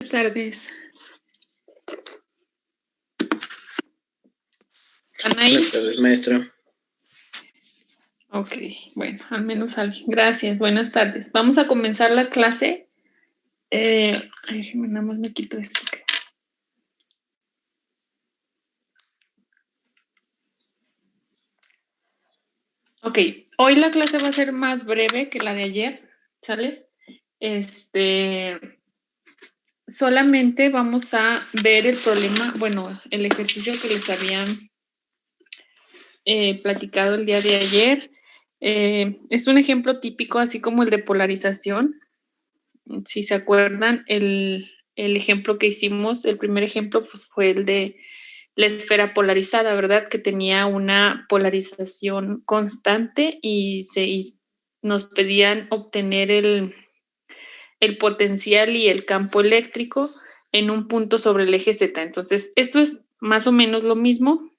tardes. ¿Están ahí? Buenas tardes, maestro. Ok, bueno, al menos alguien. Gracias, buenas tardes. Vamos a comenzar la clase. Nada más me quito esto. Ok, hoy la clase va a ser más breve que la de ayer, ¿sale? Solamente vamos a ver el problema, bueno, el ejercicio que les habían platicado el día de ayer. Es un ejemplo típico, así como el de polarización. Si se acuerdan, el ejemplo que hicimos, el primer ejemplo, pues fue el de la esfera polarizada, ¿verdad? Que tenía una polarización constante y nos pedían obtener el potencial y el campo eléctrico en un punto sobre el eje Z. Entonces, esto es más o menos lo mismo.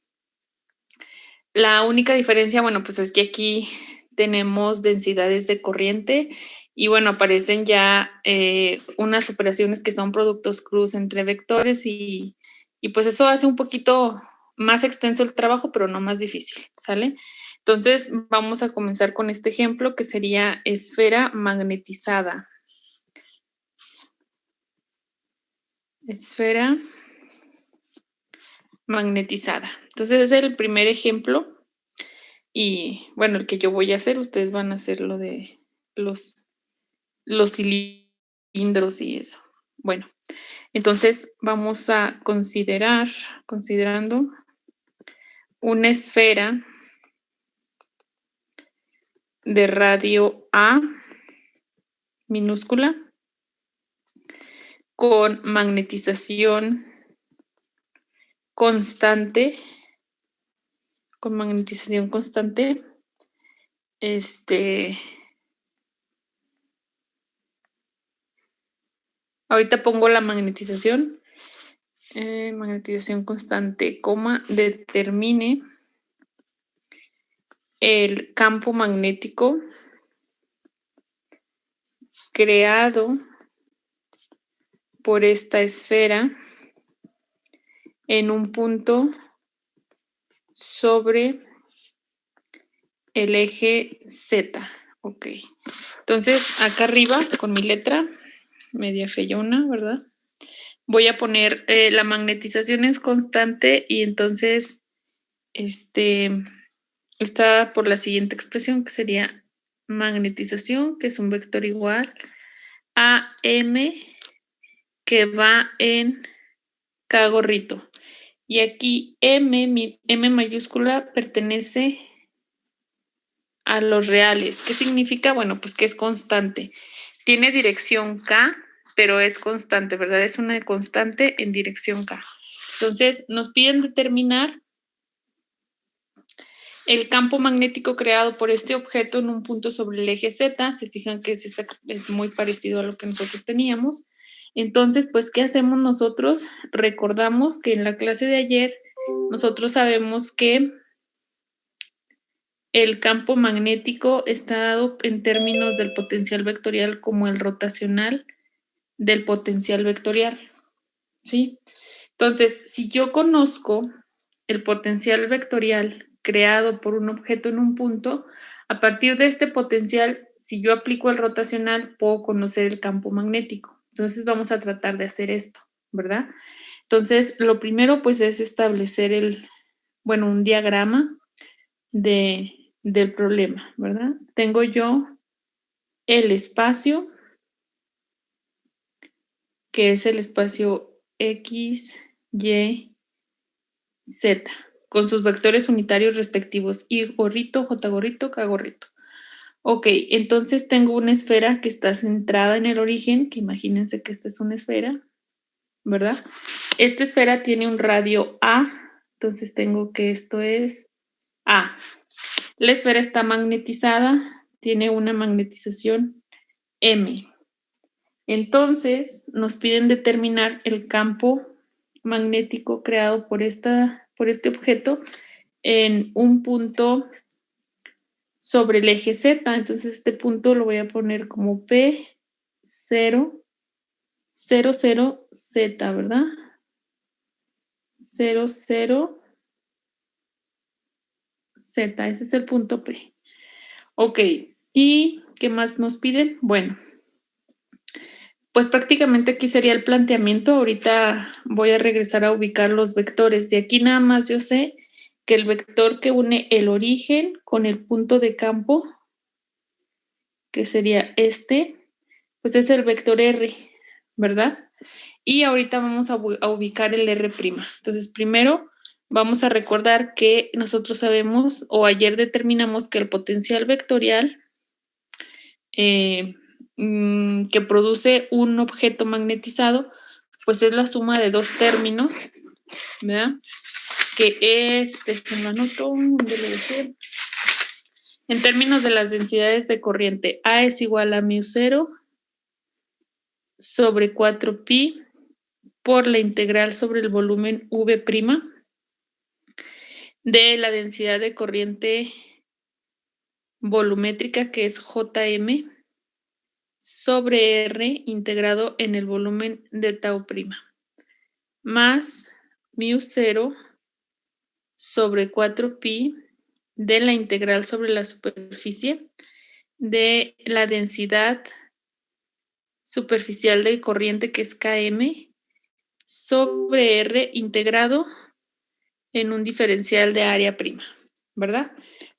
La única diferencia, bueno, pues es que aquí tenemos densidades de corriente y bueno, aparecen ya unas operaciones que son productos cruz entre vectores y pues eso hace un poquito más extenso el trabajo, pero no más difícil, ¿sale? Entonces vamos a comenzar con este ejemplo que sería esfera magnetizada. Esfera magnetizada. Entonces ese es el primer ejemplo y bueno, el que yo voy a hacer, ustedes van a hacer lo de los cilindros y eso. Bueno, entonces vamos a considerando una esfera de radio A minúscula con magnetización constante, ahorita pongo la magnetización constante, determine el campo magnético creado por esta esfera en un punto sobre el eje Z. Ok. Entonces, acá arriba, con mi letra, media feyona, ¿verdad? Voy a poner, la magnetización es constante y entonces, está por la siguiente expresión, que sería magnetización, que es un vector igual a M, que va en K gorrito. Y aquí M mayúscula pertenece a los reales. ¿Qué significa? Bueno, pues que es constante. Tiene dirección K, pero es constante, ¿verdad? Es una constante en dirección K. Entonces, nos piden determinar el campo magnético creado por este objeto en un punto sobre el eje Z. Se fijan que es muy parecido a lo que nosotros teníamos. Entonces, pues, ¿qué hacemos nosotros? Recordamos que en la clase de ayer nosotros sabemos que el campo magnético está dado en términos del potencial vectorial como el rotacional del potencial vectorial, ¿sí? Entonces, si yo conozco el potencial vectorial creado por un objeto en un punto, a partir de este potencial, si yo aplico el rotacional, puedo conocer el campo magnético. Entonces, vamos a tratar de hacer esto, ¿verdad? Entonces, lo primero, pues, es establecer un diagrama del problema, ¿verdad? Tengo yo el espacio, que es el espacio X, Y, Z, con sus vectores unitarios respectivos, Y gorrito, J gorrito, K gorrito. Ok, entonces tengo una esfera que está centrada en el origen, que imagínense que esta es una esfera, ¿verdad? Esta esfera tiene un radio A, entonces tengo que esto es A. La esfera está magnetizada, tiene una magnetización M. Entonces, nos piden determinar el campo magnético creado por este objeto en un punto sobre el eje Z. Entonces, este punto lo voy a poner como P0, 0, 0, Z, ¿verdad? 0, 0, Z, ese es el punto P. Ok, ¿y qué más nos piden? Bueno, pues prácticamente aquí sería el planteamiento. Ahorita voy a regresar a ubicar los vectores. De aquí nada más yo sé que el vector que une el origen con el punto de campo, que sería este, pues es el vector R, ¿verdad? Y ahorita vamos a ubicar el R'. Entonces, primero vamos a recordar que nosotros sabemos, o ayer determinamos que el potencial vectorial que produce un objeto magnetizado, pues es la suma de dos términos, ¿verdad? Que es, déjenlo anoto, ¿dónde lo dejé? En términos de las densidades de corriente, A es igual a μ0 sobre 4pi por la integral sobre el volumen V' de la densidad de corriente volumétrica, que es Jm, sobre R integrado en el volumen de tau prima, más μ0 sobre 4pi de la integral sobre la superficie de la densidad superficial de corriente, que es Km, sobre R integrado en un diferencial de área prima, ¿verdad?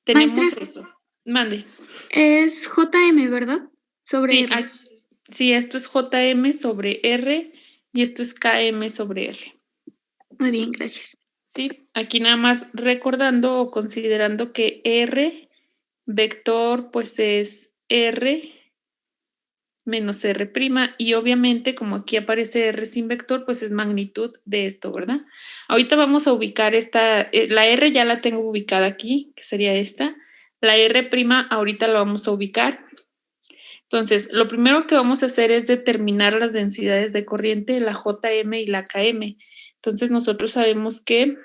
Tenemos Maestra, eso. Mande. es JM, ¿verdad? Sobre Sí, R. sí, esto es Jm sobre R y esto es Km sobre R. Muy bien, gracias. Sí, aquí nada más recordando o considerando que R vector pues es R menos R', y obviamente como aquí aparece R sin vector, pues es magnitud de esto, ¿verdad? Ahorita vamos a ubicar esta, la R ya la tengo ubicada aquí, que sería esta. La R' ahorita la vamos a ubicar. Entonces, lo primero que vamos a hacer es determinar las densidades de corriente, la Jm y la Km. Entonces, nosotros sabemos que,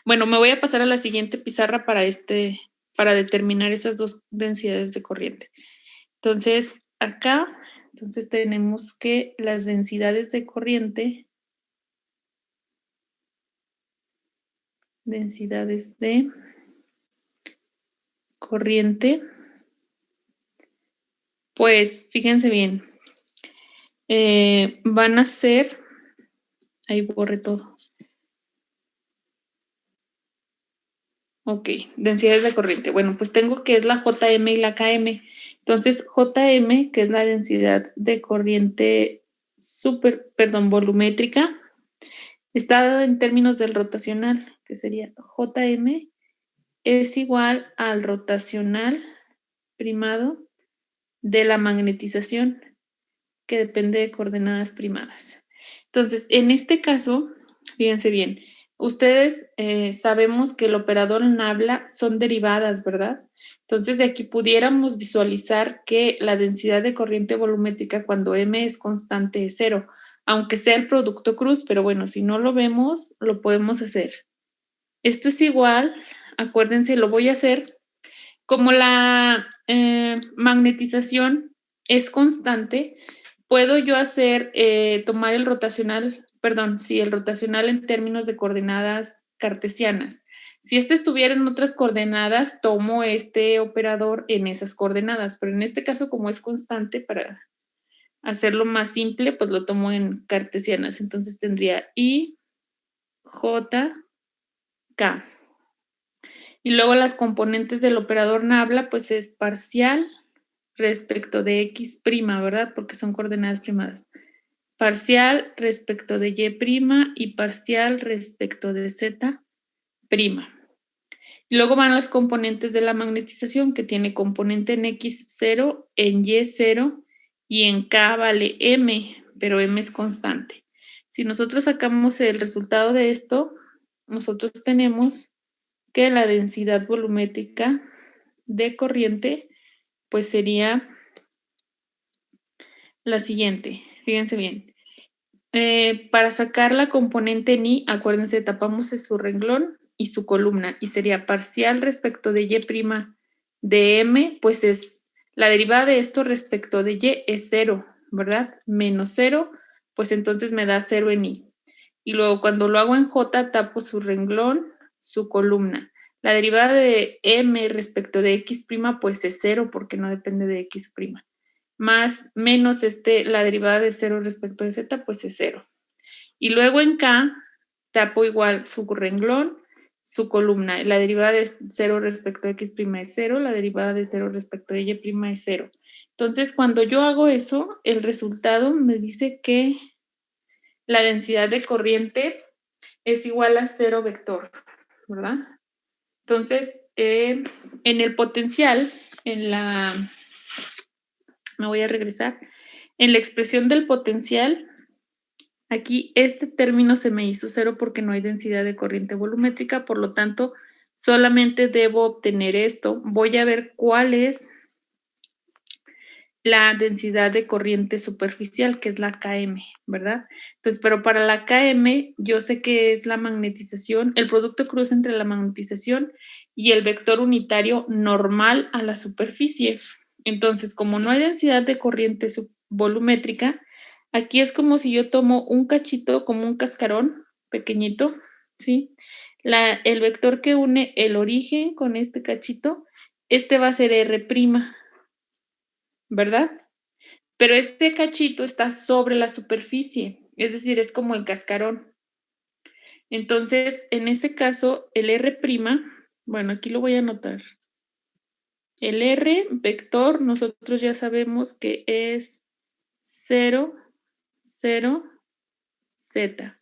bueno, me voy a pasar a la siguiente pizarra para determinar esas dos densidades de corriente. Entonces, acá, entonces tenemos que las densidades de corriente, pues fíjense bien, van a ser, ahí borré todo. Ok, densidades de corriente. Bueno, pues tengo que es la Jm y la Km. Entonces, Jm, que es la densidad de corriente volumétrica, está dada en términos del rotacional, que sería Jm es igual al rotacional primado de la magnetización, que depende de coordenadas primadas. Entonces, en este caso, fíjense bien, ustedes sabemos que el operador nabla son derivadas, ¿verdad? Entonces, de aquí pudiéramos visualizar que la densidad de corriente volumétrica cuando M es constante es 0, aunque sea el producto cruz, pero bueno, si no lo vemos, lo podemos hacer. Esto es igual, acuérdense, lo voy a hacer, como la magnetización es constante, puedo yo hacer, tomar el rotacional en términos de coordenadas cartesianas. Si este estuviera en otras coordenadas, tomo este operador en esas coordenadas, pero en este caso, como es constante, para hacerlo más simple, pues lo tomo en cartesianas. Entonces tendría I, J, K. Y luego las componentes del operador nabla, pues es parcial respecto de x', ¿verdad? Porque son coordenadas primadas. Parcial respecto de y' y parcial respecto de z'. Y luego van las componentes de la magnetización, que tiene componente en x 0, en y 0 y en k vale m, pero m es constante. Si nosotros sacamos el resultado de esto, nosotros tenemos que la densidad volumétrica de corriente pues sería la siguiente. Fíjense bien. Para sacar la componente en I, acuérdense, tapamos su renglón y su columna, y sería parcial respecto de y' de m, pues es la derivada de esto respecto de y es 0, ¿verdad? Menos 0, pues entonces me da 0 en I. Y luego cuando lo hago en J, tapo su renglón, su columna. La derivada de M respecto de X', pues es 0 porque no depende de X'. Más menos la derivada de 0 respecto de Z, pues es 0. Y luego en K, tapo igual su renglón, su columna. La derivada de 0 respecto de X' es 0, la derivada de 0 respecto de Y' es 0. Entonces, cuando yo hago eso, el resultado me dice que la densidad de corriente es igual a 0 vector, ¿verdad? Entonces, en el potencial, me voy a regresar, en la expresión del potencial, aquí este término se me hizo 0 porque no hay densidad de corriente volumétrica, por lo tanto, solamente debo obtener esto. Voy a ver cuál es la densidad de corriente superficial, que es la Km, ¿verdad? Entonces, pero para la Km, yo sé que es la magnetización, el producto cruz entre la magnetización y el vector unitario normal a la superficie. Entonces, como no hay densidad de corriente volumétrica, aquí es como si yo tomo un cachito, como un cascarón pequeñito, ¿sí? El vector que une el origen con este cachito, este va a ser R', ¿verdad? Pero este cachito está sobre la superficie, es decir, es como el cascarón. Entonces, en ese caso, el R', bueno, aquí lo voy a anotar. El R vector, nosotros ya sabemos que es 0, 0, Z.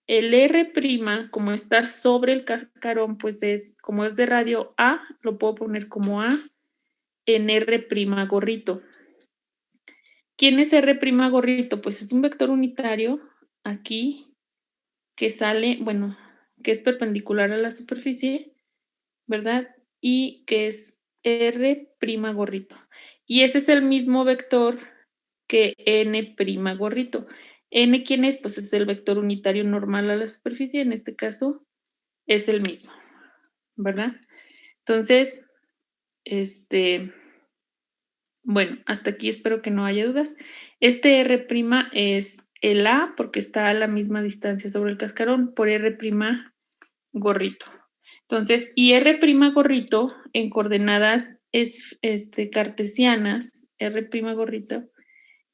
El R', como está sobre el cascarón, pues como es de radio A, lo puedo poner como A en R' gorrito. ¿Quién es R' gorrito? Pues es un vector unitario aquí que sale, bueno, que es perpendicular a la superficie, ¿verdad? Y que es R' gorrito. Y ese es el mismo vector que N' gorrito. N, ¿quién es? Pues es el vector unitario normal a la superficie, en este caso es el mismo, ¿verdad? Entonces, bueno, hasta aquí espero que no haya dudas. Este R' es el A porque está a la misma distancia sobre el cascarón por R' gorrito. Entonces, y R' gorrito en coordenadas cartesianas, R' gorrito,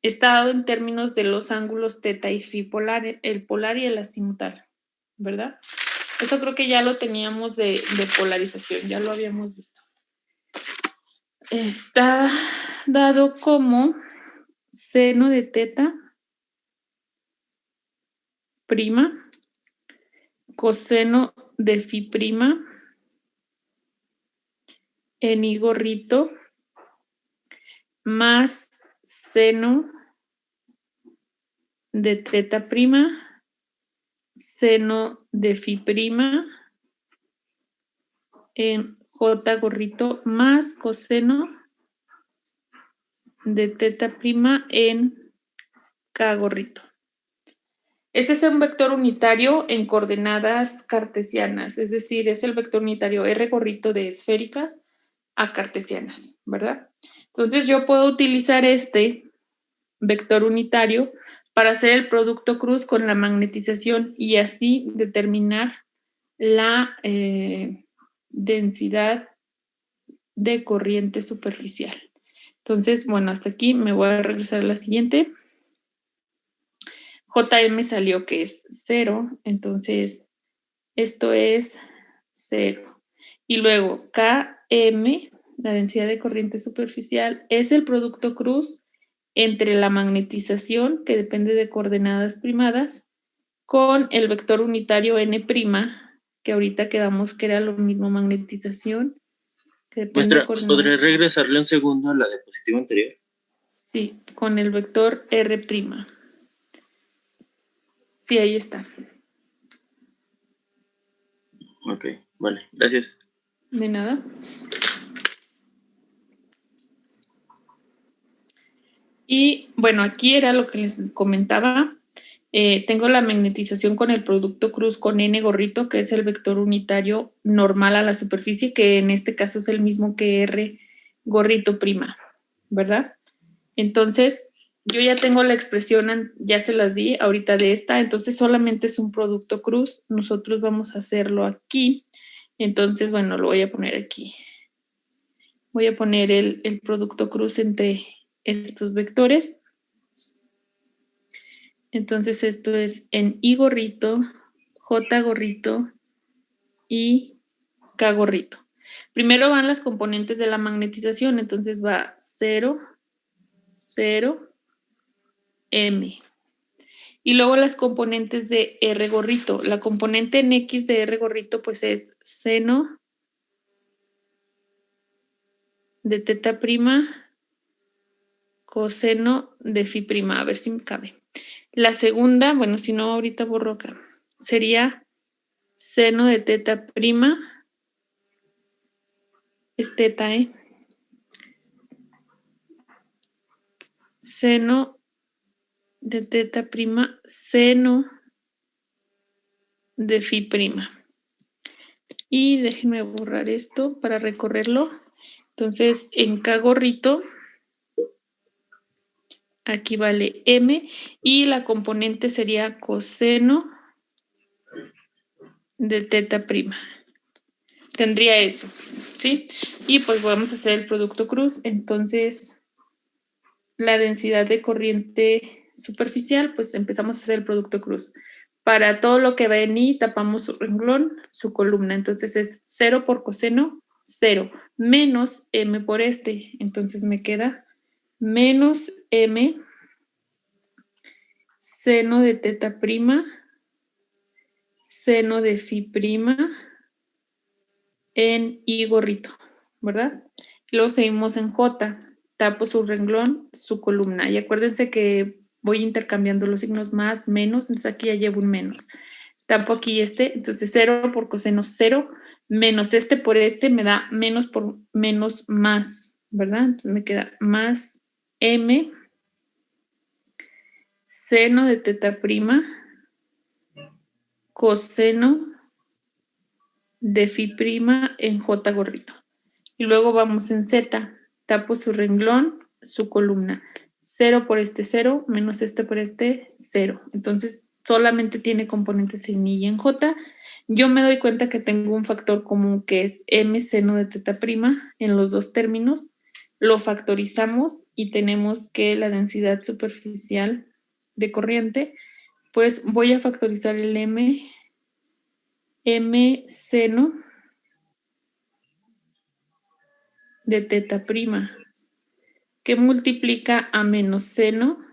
está dado en términos de los ángulos teta y phi polar, el polar y el azimutal, ¿verdad? Eso creo que ya lo teníamos de polarización, ya lo habíamos visto. Está dado como seno de teta prima, coseno de phi prima, en I gorrito, más seno de teta prima, seno de phi prima, en J gorrito, más coseno de teta prima en K gorrito. Ese es un vector unitario en coordenadas cartesianas, es decir, es el vector unitario R gorrito de esféricas a cartesianas, ¿verdad? Entonces yo puedo utilizar este vector unitario para hacer el producto cruz con la magnetización y así determinar la densidad de corriente superficial. Entonces, bueno, hasta aquí me voy a regresar a la siguiente. JM salió que es 0, entonces esto es 0. Y luego KM, la densidad de corriente superficial, es el producto cruz entre la magnetización, que depende de coordenadas primadas, con el vector unitario N', que ahorita quedamos que era lo mismo magnetización, que depende de coordenadas. ¿Podré regresarle un segundo a la diapositiva anterior? Sí, con el vector R'. Sí, ahí está. Ok, vale, gracias. De nada. Y bueno, aquí era lo que les comentaba. Tengo la magnetización con el producto cruz con N gorrito, que es el vector unitario normal a la superficie, que en este caso es el mismo que R gorrito prima, ¿verdad? Entonces, yo ya tengo la expresión, ya se las di ahorita de esta, entonces solamente es un producto cruz. Nosotros vamos a hacerlo aquí. Entonces, bueno, lo voy a poner aquí. Voy a poner el producto cruz entre estos vectores. Entonces, esto es en I gorrito, J gorrito y K gorrito. Primero van las componentes de la magnetización, entonces va 0, 0, M. Y luego las componentes de R gorrito. La componente en X de R gorrito pues es seno de teta prima, coseno de phi prima. A ver si me cabe. La segunda, bueno, si no ahorita borro acá, sería seno de teta prima, es teta, seno de teta prima, seno de phi prima. Y déjenme borrar esto para recorrerlo. Entonces, en K gorrito, aquí vale M, y la componente sería coseno de teta prima. Tendría eso, ¿sí? Y pues vamos a hacer el producto cruz. Entonces, la densidad de corriente superficial, pues empezamos a hacer el producto cruz. Para todo lo que va en I, tapamos su renglón, su columna. Entonces es 0 por coseno, 0, menos M por este. Entonces me queda menos M seno de teta prima, seno de phi prima en I gorrito, ¿verdad? Luego seguimos en J, tapo su renglón, su columna. Y acuérdense que voy intercambiando los signos más, menos, entonces aquí ya llevo un menos. Tapo aquí este, entonces 0 por coseno 0, menos este por este me da menos por menos más, ¿verdad? Entonces me queda más M seno de teta prima coseno de phi prima en J gorrito. Y luego vamos en Z, tapo su renglón, su columna. 0 por este 0, menos este por este 0. Entonces solamente tiene componentes en I y en J. Yo me doy cuenta que tengo un factor común que es M seno de teta prima en los dos términos. Lo factorizamos y tenemos que la densidad superficial de corriente, pues voy a factorizar el M seno de teta prima, que multiplica a menos seno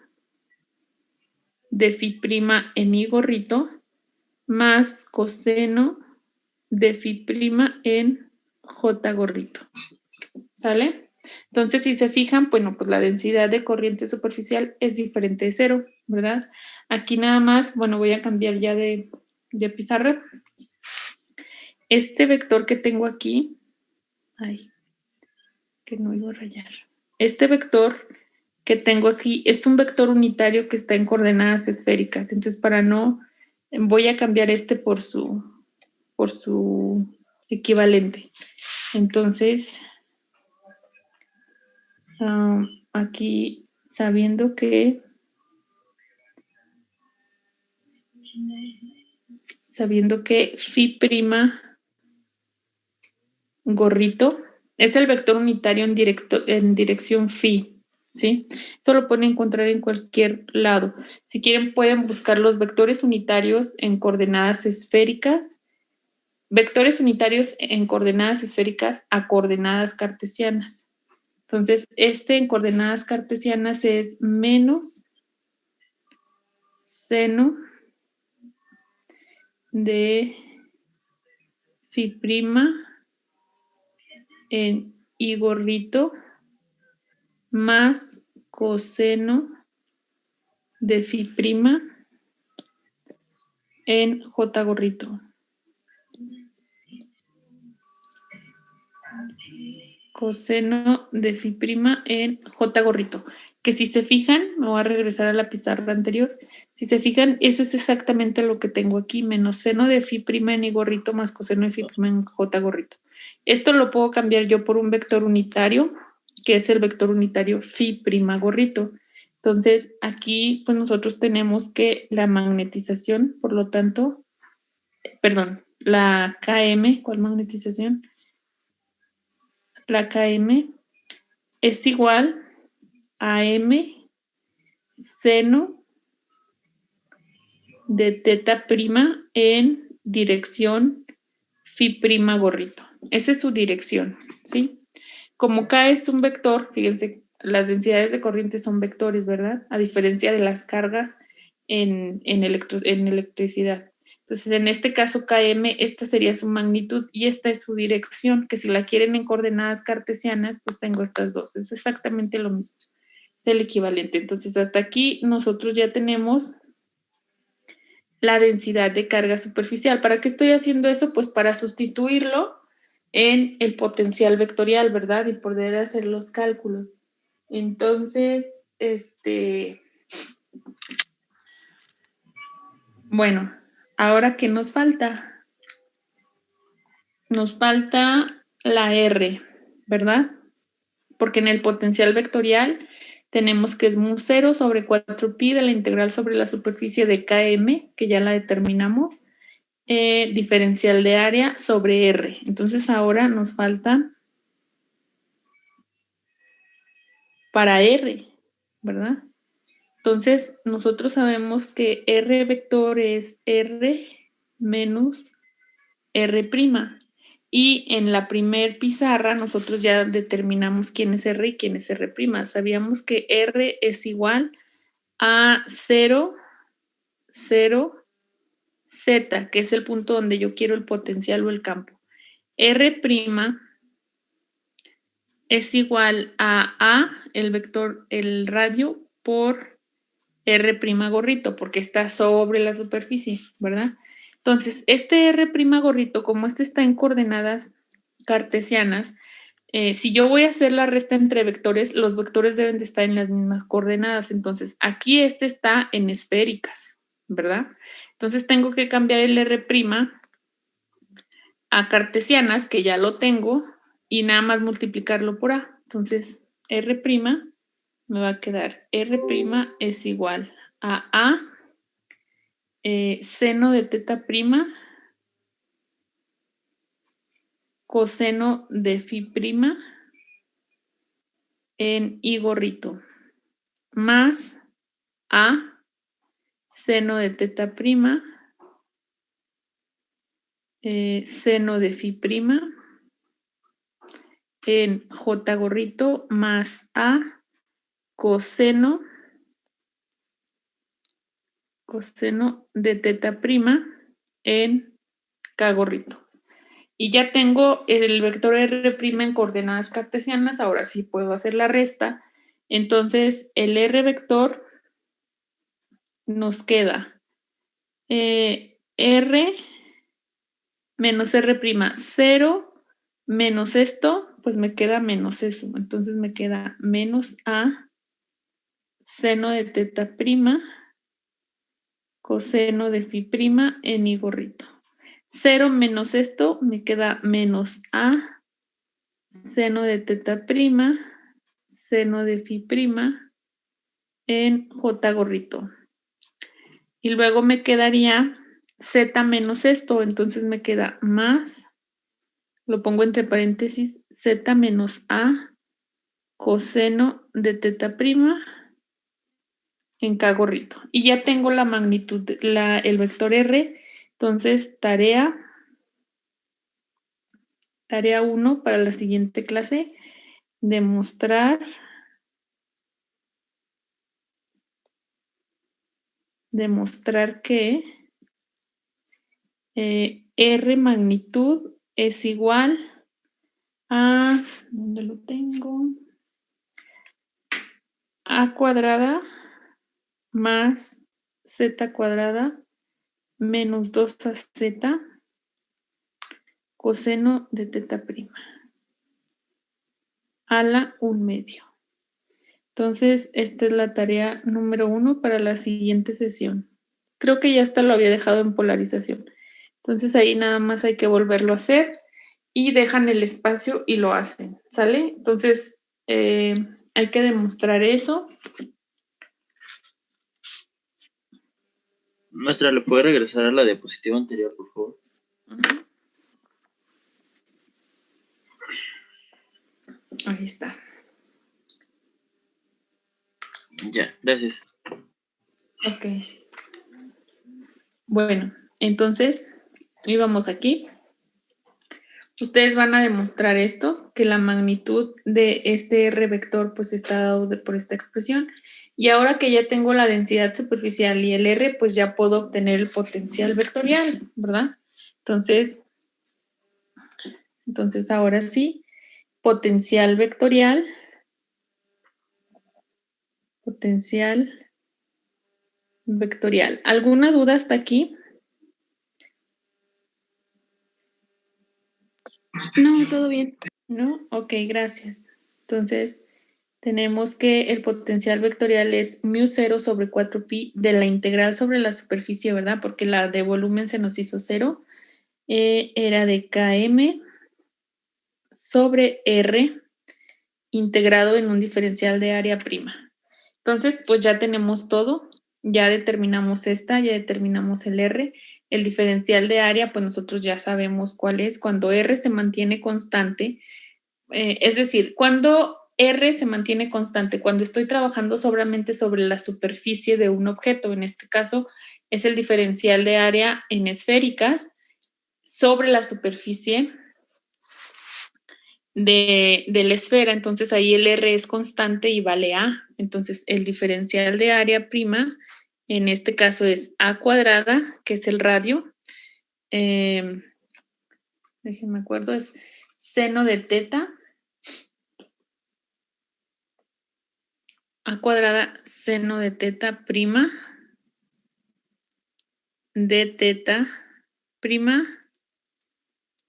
de phi prima en I gorrito, más coseno de phi prima en J gorrito. ¿Sale? Entonces, si se fijan, bueno, pues la densidad de corriente superficial es diferente de 0, ¿verdad? Aquí nada más, bueno, voy a cambiar ya de pizarra. Este vector que tengo aquí, ay, que no iba a rayar. Este vector que tengo aquí es un vector unitario que está en coordenadas esféricas. Entonces, para no, voy a cambiar este por su equivalente. Entonces, aquí, sabiendo que phi prima gorrito es el vector unitario en dirección phi, ¿sí? Eso lo pueden encontrar en cualquier lado. Si quieren, pueden buscar los vectores unitarios en coordenadas esféricas, vectores unitarios en coordenadas esféricas a coordenadas cartesianas. Entonces, este en coordenadas cartesianas es menos seno de phi prima en I gorrito más coseno de phi prima en J gorrito. Coseno de phi prima en J gorrito. Que si se fijan, me voy a regresar a la pizarra anterior. Si se fijan, eso es exactamente lo que tengo aquí, menos seno de phi prima en I gorrito más coseno de phi prima en J gorrito. Esto lo puedo cambiar yo por un vector unitario, que es el vector unitario phi prima gorrito. Entonces, aquí pues nosotros tenemos que la magnetización, por lo tanto, perdón, la KM, ¿cuál magnetización? La KM es igual a M seno de teta prima en dirección phi prima gorrito. Esa es su dirección, ¿sí? Como K es un vector, fíjense, las densidades de corriente son vectores, ¿verdad? A diferencia de las cargas en electricidad. Entonces, en este caso KM, esta sería su magnitud y esta es su dirección, que si la quieren en coordenadas cartesianas, pues tengo estas dos. Es exactamente lo mismo. Es el equivalente. Entonces, hasta aquí nosotros ya tenemos la densidad de carga superficial. ¿Para qué estoy haciendo eso? Pues para sustituirlo en el potencial vectorial, ¿verdad? Y poder hacer los cálculos. Entonces, bueno, ahora ¿qué nos falta? Nos falta la R, ¿verdad? Porque en el potencial vectorial tenemos que es mu 0 sobre 4pi de la integral sobre la superficie de KM, que ya la determinamos, diferencial de área sobre R. Entonces ahora nos falta para R, ¿verdad? Entonces nosotros sabemos que R vector es R menos R'. Y en la primer pizarra nosotros ya determinamos quién es R y quién es R'. Sabíamos que R es igual a 0, 0, Z, que es el punto donde yo quiero el potencial o el campo. R' es igual a el vector, el radio, por R' gorrito, porque está sobre la superficie, ¿verdad? Entonces, este R' gorrito, como este está en coordenadas cartesianas, si yo voy a hacer la resta entre vectores, los vectores deben de estar en las mismas coordenadas. Entonces, aquí este está en esféricas, ¿verdad? Entonces, tengo que cambiar el R' a cartesianas, que ya lo tengo, y nada más multiplicarlo por A. Entonces, R' me va a quedar R' es igual a seno de teta prima coseno de phi prima en I gorrito más A seno de teta prima seno de phi prima en J gorrito más A coseno de teta prima en K gorrito. Y ya tengo el vector R' en coordenadas cartesianas, ahora sí puedo hacer la resta. Entonces, el R vector nos queda R menos R', 0 menos esto, pues me queda menos eso. Entonces me queda menos A seno de teta prima coseno de phi prima en I gorrito. 0 menos esto me queda menos A seno de teta prima seno de phi prima en J gorrito. Y luego me quedaría Z menos esto, entonces me queda más, lo pongo entre paréntesis, Z menos A coseno de teta prima en K gorrito. Y ya tengo la magnitud, el vector R, entonces tarea 1 para la siguiente clase, demostrar que R magnitud es igual a, ¿dónde lo tengo? A cuadrada más Z cuadrada menos 2AZ coseno de teta prima a la 1/2. Entonces, esta es la tarea número 1 para la siguiente sesión. Creo que ya hasta lo había dejado en polarización. Entonces, ahí nada más hay que volverlo a hacer y dejan el espacio y lo hacen, ¿sale? Entonces, hay que demostrar eso. Maestra, ¿le puede regresar a la diapositiva anterior, por favor? Ujú. Ahí está. Ya, gracias. Ok. Bueno, entonces, íbamos aquí. Ustedes van a demostrar esto, que la magnitud de este R vector pues está dado por esta expresión. Y ahora que ya tengo la densidad superficial y el R, pues ya puedo obtener el potencial vectorial, ¿verdad? Entonces ahora sí, potencial vectorial. ¿Alguna duda hasta aquí? No, todo bien. ¿No? Ok, gracias. Entonces, tenemos que el potencial vectorial es μ0 sobre 4pi de la integral sobre la superficie, ¿verdad? Porque la de volumen se nos hizo 0. Era de km sobre r integrado en un diferencial de área prima. Entonces, pues ya tenemos todo. Ya determinamos esta, ya determinamos el r. El diferencial de área, pues nosotros ya sabemos cuál es. Cuando r se mantiene constante, es decir, cuando R se mantiene constante, cuando estoy trabajando solamente sobre la superficie de un objeto, en este caso es el diferencial de área en esféricas sobre la superficie de la esfera, entonces ahí el R es constante y vale A. Entonces el diferencial de área prima, en este caso es A cuadrada, que es el radio. Déjenme acuerdo, es seno de teta. A cuadrada seno de teta prima de teta prima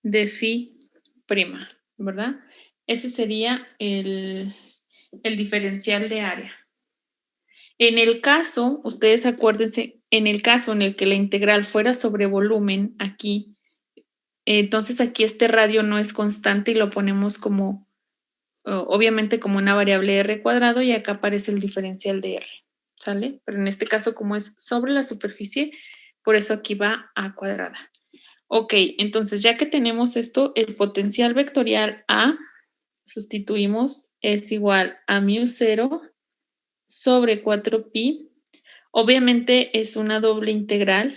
de phi prima, ¿verdad? Ese sería el diferencial de área. En el caso, ustedes acuérdense, en el caso en el que la integral fuera sobre volumen, aquí, entonces aquí este radio no es constante y lo ponemos como, obviamente como una variable r cuadrado y acá aparece el diferencial de r, ¿sale? Pero en este caso, como es sobre la superficie, por eso aquí va a cuadrada. Ok, entonces ya que tenemos esto, el potencial vectorial A, sustituimos, es igual a μ0 sobre 4pi. Obviamente es una doble integral,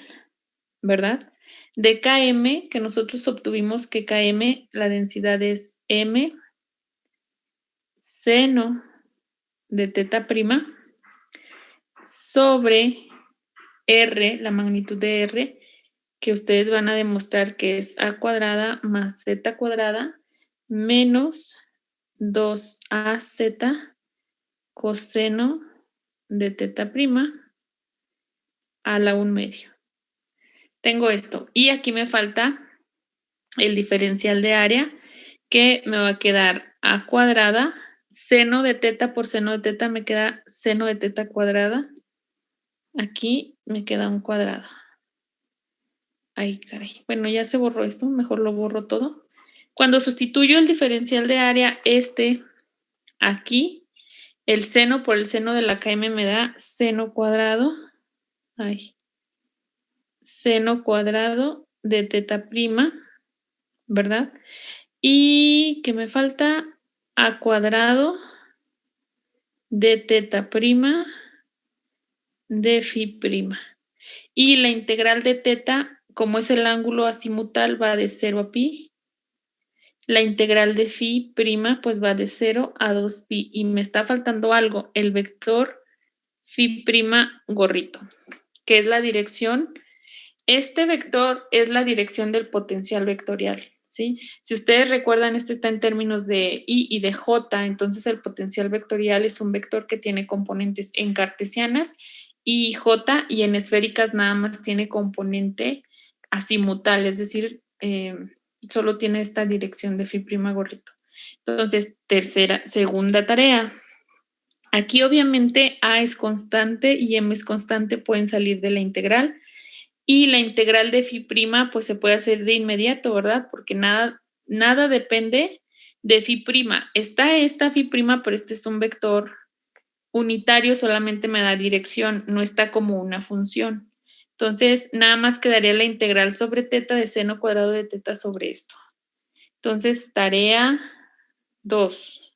¿verdad? De km, que nosotros obtuvimos que km, la densidad es m seno de teta prima sobre r, la magnitud de r, que ustedes van a demostrar que es a cuadrada más z cuadrada menos 2az coseno de teta prima a la 1/2. Tengo esto. Y aquí me falta el diferencial de área, que me va a quedar a cuadrada, seno de teta por seno de teta me queda seno de teta cuadrada. Aquí me queda un cuadrado. Ay, caray. Bueno, ya se borró esto, mejor lo borro todo. Cuando sustituyo el diferencial de área aquí, el seno por el seno de la km me da seno cuadrado. Ay. Seno cuadrado de teta prima, ¿verdad? Y que me falta a cuadrado de teta prima de phi prima. Y la integral de teta, como es el ángulo azimutal, va de 0 a pi. La integral de phi prima, pues va de 0 a 2pi. Y me está faltando algo, el vector phi prima gorrito, que es la dirección. Este vector es la dirección del potencial vectorial, ¿sí? Si ustedes recuerdan, este está en términos de I y de J, entonces el potencial vectorial es un vector que tiene componentes en cartesianas y J, y en esféricas nada más tiene componente azimutal, es decir, solo tiene esta dirección de phi' gorrito. Entonces, segunda tarea. Aquí obviamente A es constante y M es constante, pueden salir de la integral. Y la integral de phi prima, pues se puede hacer de inmediato, ¿verdad? Porque nada depende de phi prima. Está esta phi prima, pero este es un vector unitario, solamente me da dirección, no está como una función. Entonces, nada más quedaría la integral sobre teta de seno cuadrado de teta sobre esto. Entonces, tarea 2.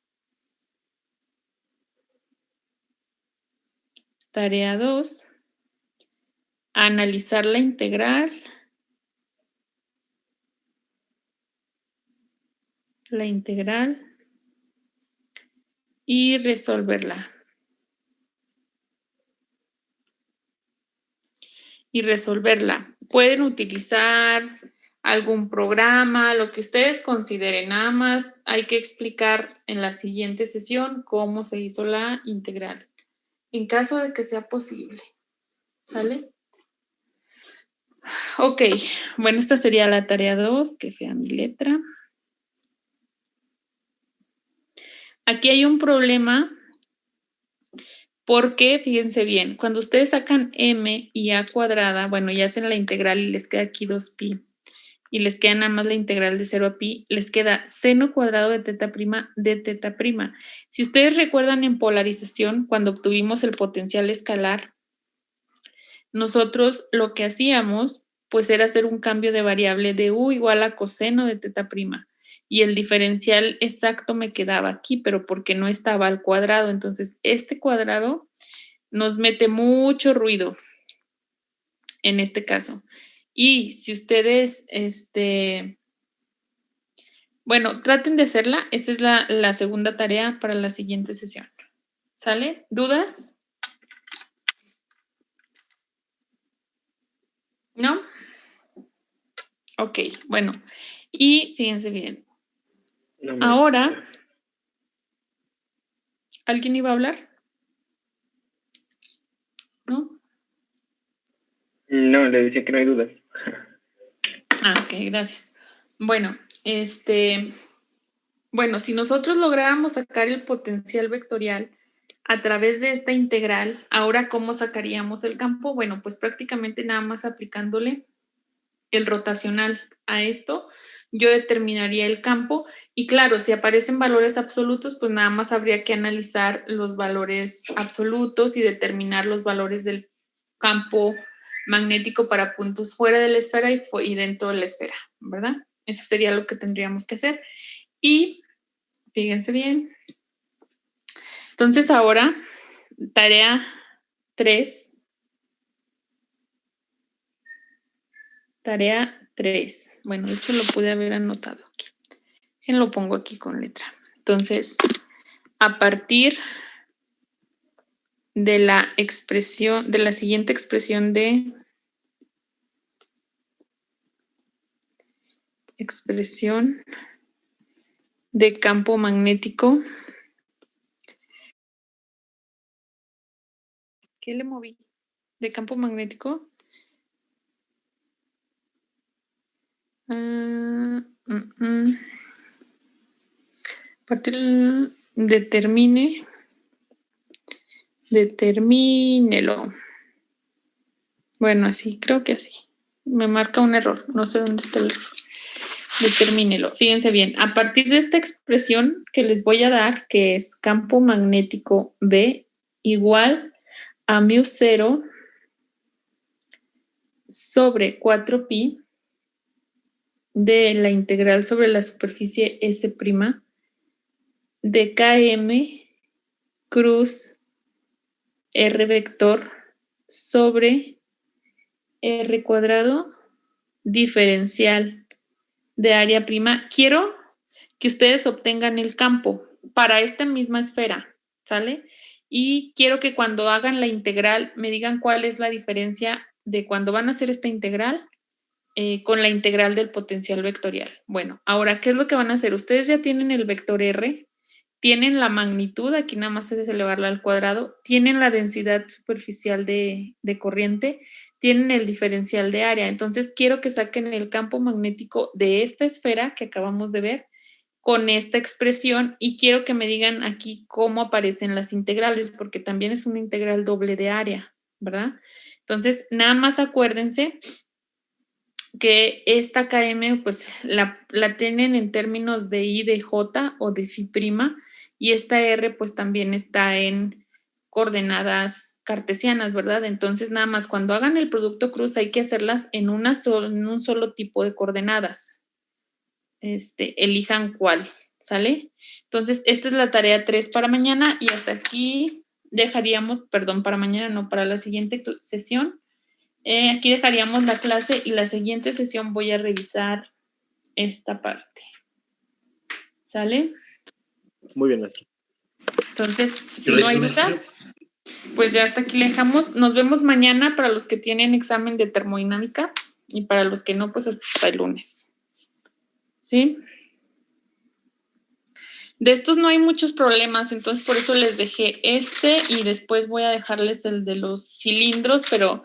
Tarea 2. Analizar la integral. Y resolverla. Pueden utilizar algún programa, lo que ustedes consideren. Nada más hay que explicar en la siguiente sesión cómo se hizo la integral, en caso de que sea posible. ¿Sale? Ok, bueno, esta sería la tarea 2, que fea mi letra. Aquí hay un problema porque, fíjense bien, cuando ustedes sacan m y a cuadrada, bueno, y hacen la integral y les queda aquí 2pi, y les queda nada más la integral de 0 a pi, les queda seno cuadrado de teta prima de teta prima. Si ustedes recuerdan en polarización, cuando obtuvimos el potencial escalar, nosotros lo que hacíamos, pues era hacer un cambio de variable de u igual a coseno de teta prima. Y el diferencial exacto me quedaba aquí, pero porque no estaba al cuadrado. Entonces, este cuadrado nos mete mucho ruido en este caso. Y si ustedes, bueno, traten de hacerla. Esta es la segunda tarea para la siguiente sesión. ¿Sale? ¿Dudas? ¿No? Ok, bueno. Y fíjense bien. No, Ahora, ¿alguien iba a hablar? ¿No? No, le decía que no hay dudas. Ok, gracias. Bueno, bueno, si nosotros lográramos sacar el potencial vectorial a través de esta integral, ahora, ¿cómo sacaríamos el campo? Bueno, pues prácticamente nada más aplicándole el rotacional a esto, yo determinaría el campo y claro, si aparecen valores absolutos, pues nada más habría que analizar los valores absolutos y determinar los valores del campo magnético para puntos fuera de la esfera y dentro de la esfera, ¿verdad? Eso sería lo que tendríamos que hacer. Y fíjense bien. Entonces ahora, tarea 3. Tarea 3. Bueno, de hecho lo pude haber anotado aquí. Lo pongo aquí con letra. Entonces, a partir de la expresión, de la siguiente expresión de campo magnético. ¿Qué le moví? De campo magnético. A partir determínelo. Bueno, así, creo que así. Me marca un error, no sé dónde está el error. Determínelo. Fíjense bien, a partir de esta expresión que les voy a dar, que es campo magnético B igual a μ0 sobre 4pi de la integral sobre la superficie S' de km cruz R vector sobre R cuadrado diferencial de área prima. Quiero que ustedes obtengan el campo para esta misma esfera, ¿sale? Y quiero que cuando hagan la integral me digan cuál es la diferencia de cuando van a hacer esta integral con la integral del potencial vectorial. Bueno, ahora, ¿qué es lo que van a hacer? Ustedes ya tienen el vector R, tienen la magnitud, aquí nada más es elevarla al cuadrado, tienen la densidad superficial de corriente, tienen el diferencial de área. Entonces, quiero que saquen el campo magnético de esta esfera que acabamos de ver con esta expresión y quiero que me digan aquí cómo aparecen las integrales, porque también es una integral doble de área, ¿verdad? Entonces, nada más acuérdense que esta KM pues la tienen en términos de I de J o de Φ' y esta R pues también está en coordenadas cartesianas, ¿verdad? Entonces, nada más cuando hagan el producto cruz hay que hacerlas en un solo tipo de coordenadas. Elijan cuál, ¿sale? Entonces, esta es la tarea 3 para mañana y hasta aquí dejaríamos, perdón, para mañana, no, para la siguiente sesión. Aquí dejaríamos la clase y la siguiente sesión voy a revisar esta parte. ¿Sale? Muy bien, maestra. Entonces, si no hay dudas, pues ya hasta aquí le dejamos. Nos vemos mañana para los que tienen examen de termodinámica y para los que no, pues hasta el lunes. ¿Sí? De estos no hay muchos problemas, entonces por eso les dejé y después voy a dejarles el de los cilindros, pero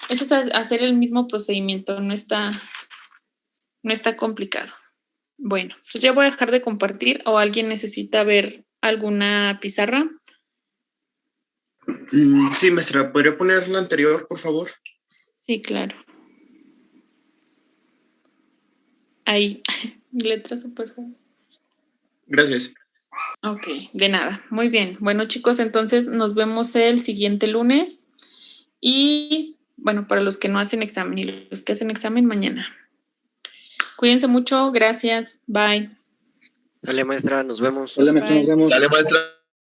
eso es hacer el mismo procedimiento, no está complicado. Bueno, pues ya voy a dejar de compartir o alguien necesita ver alguna pizarra. Sí, maestra, ¿podría poner la anterior, por favor? Sí, claro. Ahí, letra súper. Gracias. Ok, de nada. Muy bien. Bueno, chicos, entonces nos vemos el siguiente lunes. Y bueno, para los que no hacen examen y los que hacen examen mañana. Cuídense mucho. Gracias. Bye. Dale, maestra, nos vemos. Hola, maestra, nos Bye. vemos. Sale, maestra.